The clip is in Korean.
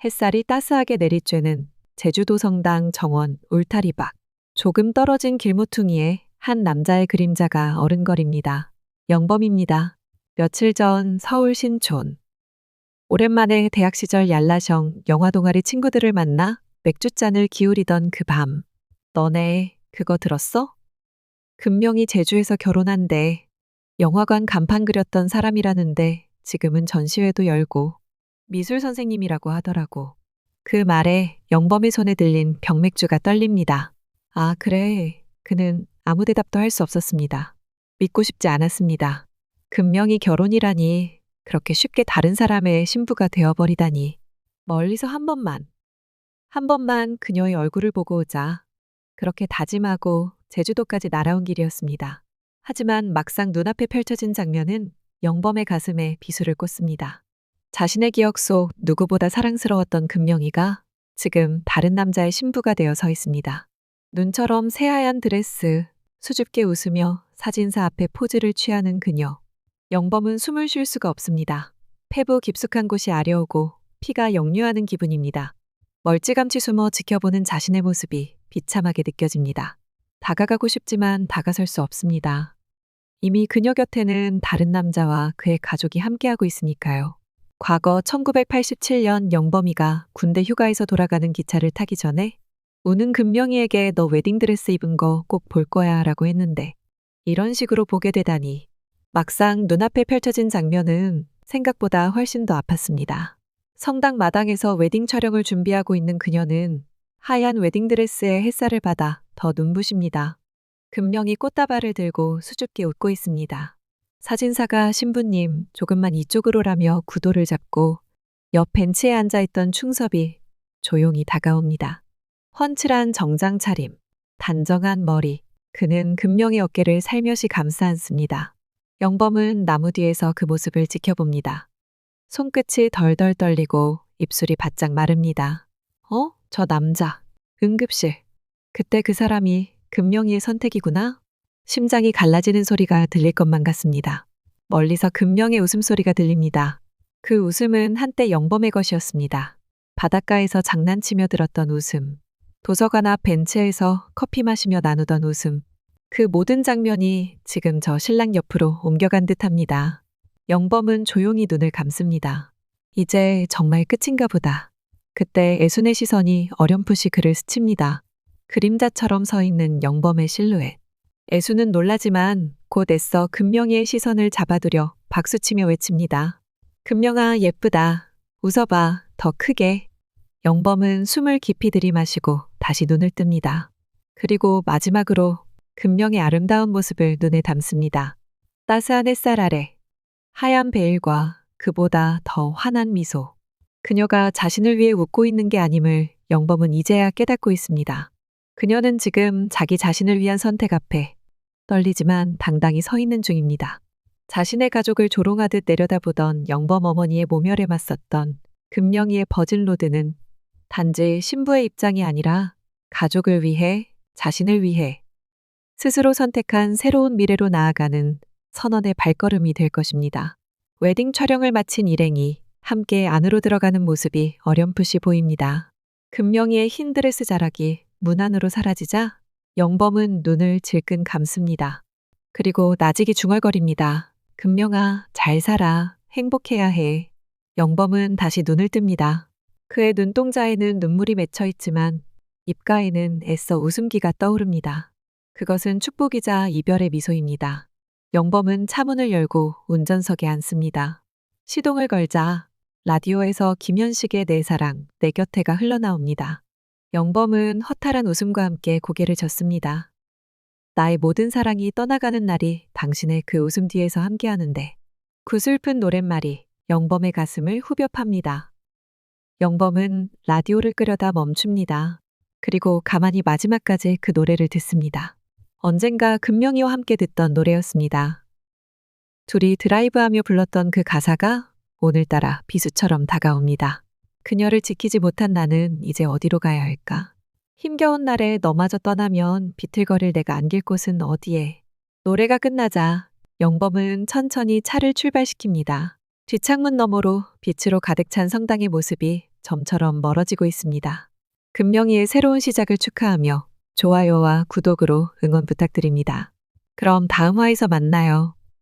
햇살이 따스하게 내리쬐는 제주도 성당 정원 울타리 밖. 조금 떨어진 길모퉁이에 한 남자의 그림자가 어른거립니다. 영범입니다. 며칠 전 서울 신촌. 오랜만에 대학 시절 얄라형 영화 동아리 친구들을 만나 맥주잔을 기울이던 그 밤. 너네 그거 들었어? 금명이 제주에서 결혼한대. 영화관 간판 그렸던 사람이라는데 지금은 전시회도 열고 미술 선생님이라고 하더라고. 그 말에 영범의 손에 들린 병맥주가 떨립니다. 아, 그래. 그는 아무 대답도 할 수 없었습니다. 믿고 싶지 않았습니다. 금명이 결혼이라니, 그렇게 쉽게 다른 사람의 신부가 되어버리다니. 멀리서 한 번만 그녀의 얼굴을 보고 오자. 그렇게 다짐하고 제주도까지 날아온 길이었습니다. 하지만 막상 눈앞에 펼쳐진 장면은 영범의 가슴에 비수를 꽂습니다. 자신의 기억 속 누구보다 사랑스러웠던 금명이가 지금 다른 남자의 신부가 되어 서 있습니다. 눈처럼 새하얀 드레스, 수줍게 웃으며 사진사 앞에 포즈를 취하는 그녀. 영범은 숨을 쉴 수가 없습니다. 폐부 깊숙한 곳이 아려오고 피가 역류하는 기분입니다. 멀찌감치 숨어 지켜보는 자신의 모습이 비참하게 느껴집니다. 다가가고 싶지만 다가설 수 없습니다. 이미 그녀 곁에는 다른 남자와 그의 가족이 함께하고 있으니까요. 과거 1987년 영범이가 군대 휴가에서 돌아가는 기차를 타기 전에 우는 금명이에게 너 웨딩드레스 입은 거 꼭 볼 거야 라고 했는데 이런 식으로 보게 되다니. 막상 눈앞에 펼쳐진 장면은 생각보다 훨씬 더 아팠습니다. 성당 마당에서 웨딩 촬영을 준비하고 있는 그녀는 하얀 웨딩드레스에 햇살을 받아 더 눈부십니다. 금명이 꽃다발을 들고 수줍게 웃고 있습니다. 사진사가 신부님 조금만 이쪽으로라며 구도를 잡고 옆 벤치에 앉아있던 충섭이 조용히 다가옵니다. 훤칠한 정장 차림, 단정한 머리, 그는 금명의 어깨를 살며시 감싸 안습니다. 영범은 나무 뒤에서 그 모습을 지켜봅니다. 손끝이 덜덜 떨리고 입술이 바짝 마릅니다. 저 남자, 응급실. 그때 그 사람이 금명이의 선택이구나? 심장이 갈라지는 소리가 들릴 것만 같습니다. 멀리서 금명의 웃음소리가 들립니다. 그 웃음은 한때 영범의 것이었습니다. 바닷가에서 장난치며 들었던 웃음. 도서관 앞 벤치에서 커피 마시며 나누던 웃음. 그 모든 장면이 지금 저 신랑 옆으로 옮겨간 듯합니다. 영범은 조용히 눈을 감습니다. 이제 정말 끝인가 보다. 그때 애순의 시선이 어렴풋이 그를 스칩니다. 그림자처럼 서 있는 영범의 실루엣. 애순은 놀라지만 곧 애써 금명이의 시선을 잡아두려 박수치며 외칩니다. 금명아, 예쁘다. 웃어봐. 더 크게. 영범은 숨을 깊이 들이마시고 다시 눈을 뜹니다. 그리고 마지막으로 금명의 아름다운 모습을 눈에 담습니다. 따스한 햇살 아래 하얀 베일과 그보다 더 환한 미소. 그녀가 자신을 위해 웃고 있는 게 아님을 영범은 이제야 깨닫고 있습니다. 그녀는 지금 자기 자신을 위한 선택 앞에 떨리지만 당당히 서 있는 중입니다. 자신의 가족을 조롱하듯 내려다보던 영범 어머니의 모멸에 맞섰던 금명이의 버진로드는 단지 신부의 입장이 아니라 가족을 위해, 자신을 위해 스스로 선택한 새로운 미래로 나아가는 선언의 발걸음이 될 것입니다. 웨딩 촬영을 마친 일행이 함께 안으로 들어가는 모습이 어렴풋이 보입니다. 금명이의 흰 드레스 자락이 문 안으로 사라지자 영범은 눈을 질끈 감습니다. 그리고 나직이 중얼거립니다. 금명아, 잘 살아. 행복해야 해. 영범은 다시 눈을 뜹니다. 그의 눈동자에는 눈물이 맺혀 있지만 입가에는 애써 웃음기가 떠오릅니다. 그것은 축복이자 이별의 미소입니다. 영범은 차문을 열고 운전석에 앉습니다. 시동을 걸자 라디오에서 김현식의 내 사랑, 내 곁에가 흘러나옵니다. 영범은 허탈한 웃음과 함께 고개를 젓습니다. 나의 모든 사랑이 떠나가는 날이 당신의 그 웃음 뒤에서 함께하는데. 구슬픈 노랫말이 영범의 가슴을 후벼 팝니다. 영범은 라디오를 끄려다 멈춥니다. 그리고 가만히 마지막까지 그 노래를 듣습니다. 언젠가 금명이와 함께 듣던 노래였습니다. 둘이 드라이브하며 불렀던 그 가사가 오늘따라 비수처럼 다가옵니다. 그녀를 지키지 못한 나는 이제 어디로 가야 할까? 힘겨운 날에 너마저 떠나면 비틀거릴 내가 안길 곳은 어디에? 노래가 끝나자 영범은 천천히 차를 출발시킵니다. 뒷창문 너머로 빛으로 가득 찬 성당의 모습이 점처럼 멀어지고 있습니다. 금명이의 새로운 시작을 축하하며 좋아요와 구독으로 응원 부탁드립니다. 그럼 다음 화에서 만나요.